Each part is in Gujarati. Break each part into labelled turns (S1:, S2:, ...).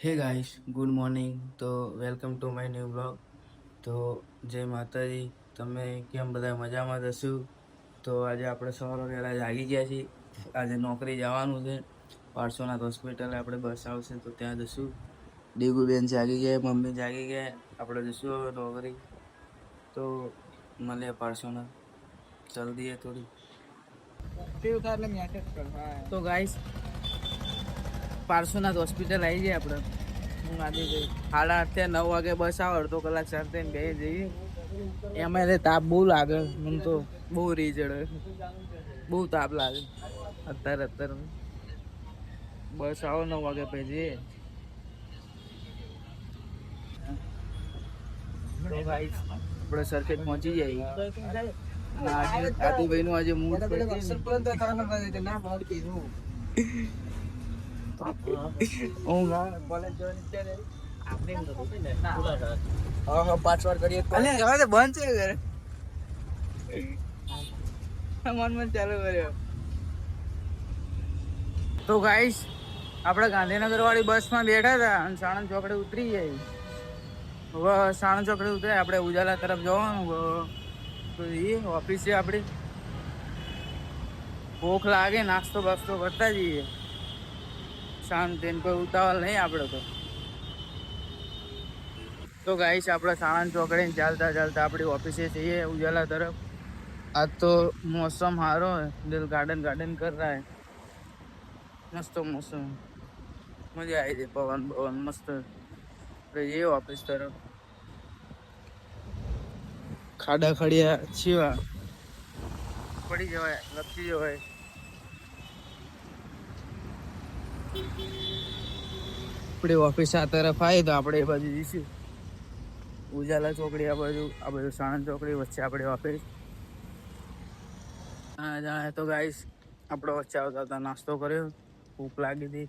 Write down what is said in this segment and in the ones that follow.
S1: હે ગાઈસ, ગુડ મોર્નિંગ. તો welcome to my new blog. તો જય માતાજી. તમે કેમ બધા મજામાં જશું? તો આજે આપણે સવારે વહેલા જાગી ગયા છીએ. આજે નોકરી જવાનું છે. પાર્શ્વનાથ હોસ્પિટલે આપણે બસ આવશે તો ત્યાં જશું. ડીગુબેન જાગી ગયા, મમ્મી જાગી ગયા. આપણે જશું હવે નોકરી. તો મળીએ પાર્શ્વનાથ. જલ્દી થોડી. તો ગાઈસ, પાર્શ્વનાથ હોસ્પિટલ આવી જાય આપણે. હું આજે જઈ 8:30 9 વાગે બસ આવે, અડધો કલાક ચાલતે બે જઈએ. એમાં તાપ બહુ લાગે, મને તો બહુ રીઝડ બહુ તાપ લાગે. અત્યારે બસ આવો 9 વાગે પછી જઈએ. તો ગાઈસ, આપણે સરખેજ પહોંચી જાય. આદિભાઈ નું આજે મૂડ પાછળ કરીએ બંધ છે ઘરે મન ચાલુ કર્યો. તો ગાઈસ, આપણે ગાંધીનગર વાળી બસમાં બેઠા હતા અને સાણંદ ચોકડે ઉતરી જાય. હવે સાણંદ ચોકડે ઉતરે આપણે ઉજાલા તરફ જવાનું. તો એ ઓફિસ છે આપણી. ભૂખ લાગે, નાસ્તો બાસ્તો કરતા જઈએ. શાંતિ, કોઈ ઉતાવળ નહીં આપણે તો ગાઈસ, આપણે સાણંદ ચોકડે ચાલતા ચાલતા આપણી ઓફિસે જઈએ ઉજાલા તરફ. आज तो मौसम हारो है, दिल गार्डन गार्डन कर रहा है. मस्त मौसम, मजा आई थी. पवन पवन मस्त. तो ये ऑफिस तरफ खाड़ा खड़िया छिवा पड़ी जवाय लपसी जवाय. આપણી ઓફિસ આ તરફ આવી તો આપણે એ બાજુ જઈશું. ઉજાલા ચોકડી આ બાજુ સાણંદ ચોકડી વચ્ચે આપણી ઓફિસ. તો ગાઈસ, આપણે વચ્ચે આવતા હતા નાસ્તો કર્યો, ભૂખ લાગી હતી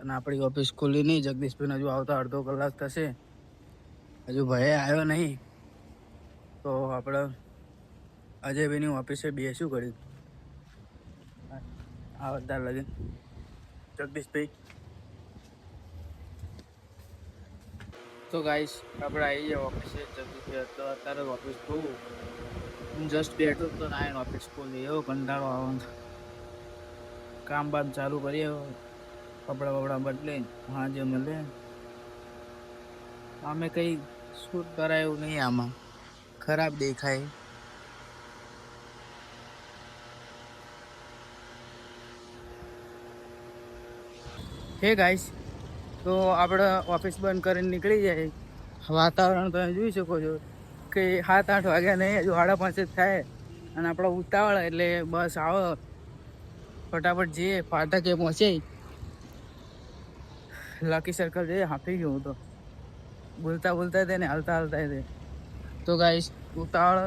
S1: અને આપણી ઓફિસ ખુલ્લી નહીં. જગદીશભાઈ હજુ આવતા અડધો કલાક થશે. હજુ ભાઈ આવ્યો નહીં. તો આપણે અજયભાઈની ઓફિસે બેસું કરી આવતા લગે. જગદીશભાઈ તો ગાઈસ, આપણે આવી જાય ઓફિસે. જગદીશભાઈ તો અત્યારે ઓફિસ ખોલું જસ્ટ બેઠો તો ના ઓફિસ ખોલી. એવો કંટાળો આવવાનો. કામ બામ ચાલુ કરીએ, કપડા બપડા બદલે હા જે મળે. અમે કઈ શૂટ કરાયું નહીં, આમાં ખરાબ દેખાય. હે ગાઈસ, તો આપણે ઓફિસ બંધ કરીને નીકળી જાય. વાતાવરણ તમે જોઈ શકો છો કે 7-8 વાગ્યા નહીં, હજુ 5:30 જ થાય અને આપણે ઉતાવળ એટલે બસ આવો ફટાફટ જઈએ. ફાટકે પહોંચે, લકી સર્કલ જઈએ. હાંફી ગયો હું તો બોલતા બોલતા ને હાલતા હાલતા. તો ગાઈસ, ઉતાવળ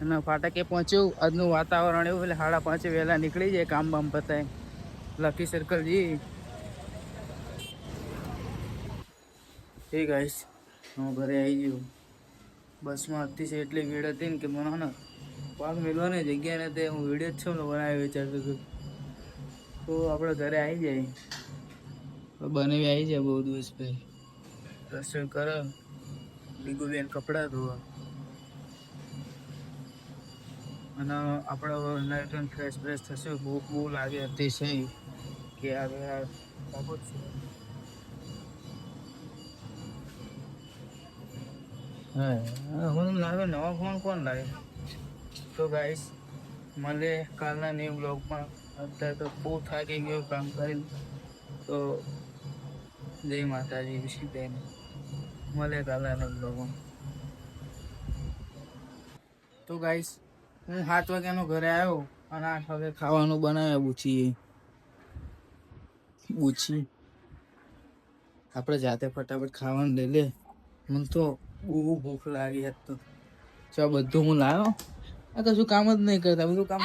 S1: અને ફાટકે પહોંચ્યું. આજનું વાતાવરણ એવું એટલે 5:30 વહેલા નીકળી જાય, કામ બામ પતાય લકી સર્કલ જઈએ. ઠીક ગાઈસ, હું ઘરે આવી ગયો. બસમાં અતિશય એટલી ભીડ હતી ને કે મને પાક મેળવાની જગ્યા નથી. હું વિડીયો જ છું ને બનાવી વિચારતો હતો. તો આપણે ઘરે આવી જાય, બનાવી આવી જાય. બહુ દિવસ પછી રસોઈ કરે, ડીગુબેન કપડાં ધોવા અને આપણે નાઈટ ફ્રેશ ફ્રેશ થશે. ભૂખ બહુ લાગે અતિશય કે હવે બાબત છે. હા, હું લાગે નવા ફોન કોણ લાગે. તો ગાઈસ, મળે કાલના ન્યૂ બ્લોગમાં. અત્યારે તો બહુ થાકી ગયો કામ કરીને. તો જય માતાજી, વિશીબેન મળે કાલના ન્યૂ બ્લોગમાં. તો ગાઈસ, હું 7 વાગ્યાનો ઘરે આવ્યો અને 8 વાગે ખાવાનું બનાવ્યા. બૂછી આપણે જાતે ફટાફટ ખાવાનું લઈ લે. મને તો બહુ ભૂખ લાગી હતી. તો ચા બધું હું લાવ્યો. આ કશું કામ જ નહીં કરતા, બધું કામ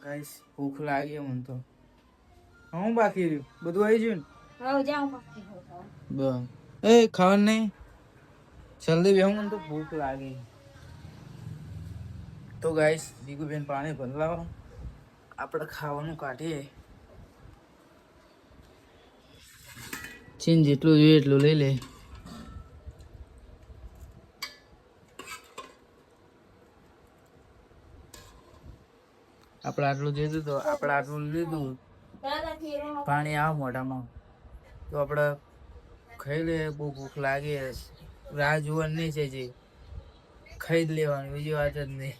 S1: ગાઈસ. ભૂખ લાગી મને તો. હું બાકી રહ્યું બધું આવી ગયું ને. એ ખાવાનું નહીં, જલ્દી બેહું, મને તો ભૂખ લાગી. તો ગાઈસ, દીકુબેન પાણી ભરલાવો, આપણે ખાવાનું કાઢીએ. ચીન જેટલું જોઈએ એટલું લઈ લે. આપણે આટલું જોઈતું તો આપણે આટલું લીધું. પાણી આવે મોઢામાં તો આપણે ખાઈ લે. બહુ ભૂખ લાગે, રાહ જોવાની નહીં છે, જે ખાઈ જ લેવાનું, બીજી વાત જ નહીં.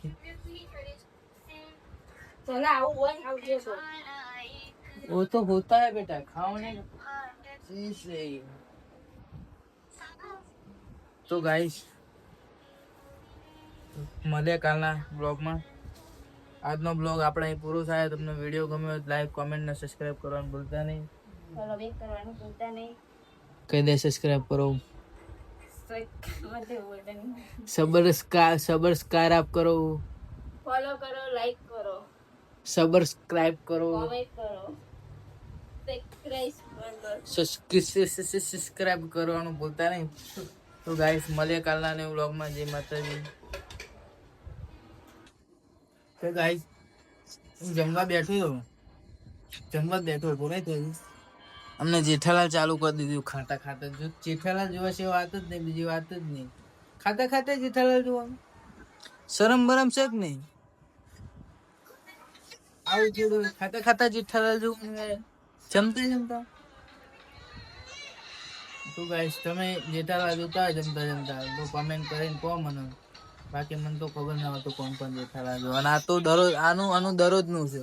S1: वो तो होता है बेटा, खाने इसलिए. તો ગાઈસ મળે કાલના બ્લોગમાં. આજનો બ્લોગ આપણે અહીં પૂરો થાય. તમને વિડીયો ગમ્યો તો લાઈક, કોમેન્ટ ને સબસ્ક્રાઇબ કરવાનું ભૂલતા નહીં. ફોલો બેક કરવાનું ભૂલતા નહીં. કહી દે સબસ્ક્રાઇબ કરો. સબસ્ક્રાઇબ કરો, ફોલો કરો, લાઈક કરો, સબસ્ક્રાઇબ કરો, કોમેન્ટ કરો, સબસ્ક્રાઇબ કરવાનું ભૂલતા નહીં. તો ગાઈસ મળીએ કાલના ન્યુ વ્લોગમાં. જય માતાજી. તો ગાઈસ હું જમવા બેઠો પૂરે થયું. અમને જેઠાલાલ ચાલુ કરી દીધું ખાતા ખાતા. જો જેઠાલાલ જોવા છે વાત જ નહીં, બીજી વાત જ નહીં. ખાતા ખાતા જેઠાલાલ જોવાનું શરમ બરમ છે કે નહીં? આવું થોડું ખાતા ખાતા જેઠાલાલ જોવાનું જમતા. તો ગાઈસ તમે જેઠાલાલ જોતા જમતા તો કમેન્ટ કરીને કહો મને. બાકી મને તો ખબર ના હોતું કોણ જેઠાલાલ જો. અને આ તો દરરોજ આનું દરરોજનું છે.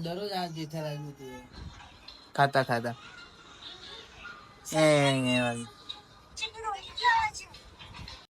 S1: દરરોજ આ જેઠાલાલ જોતું ખાતા ખાતા.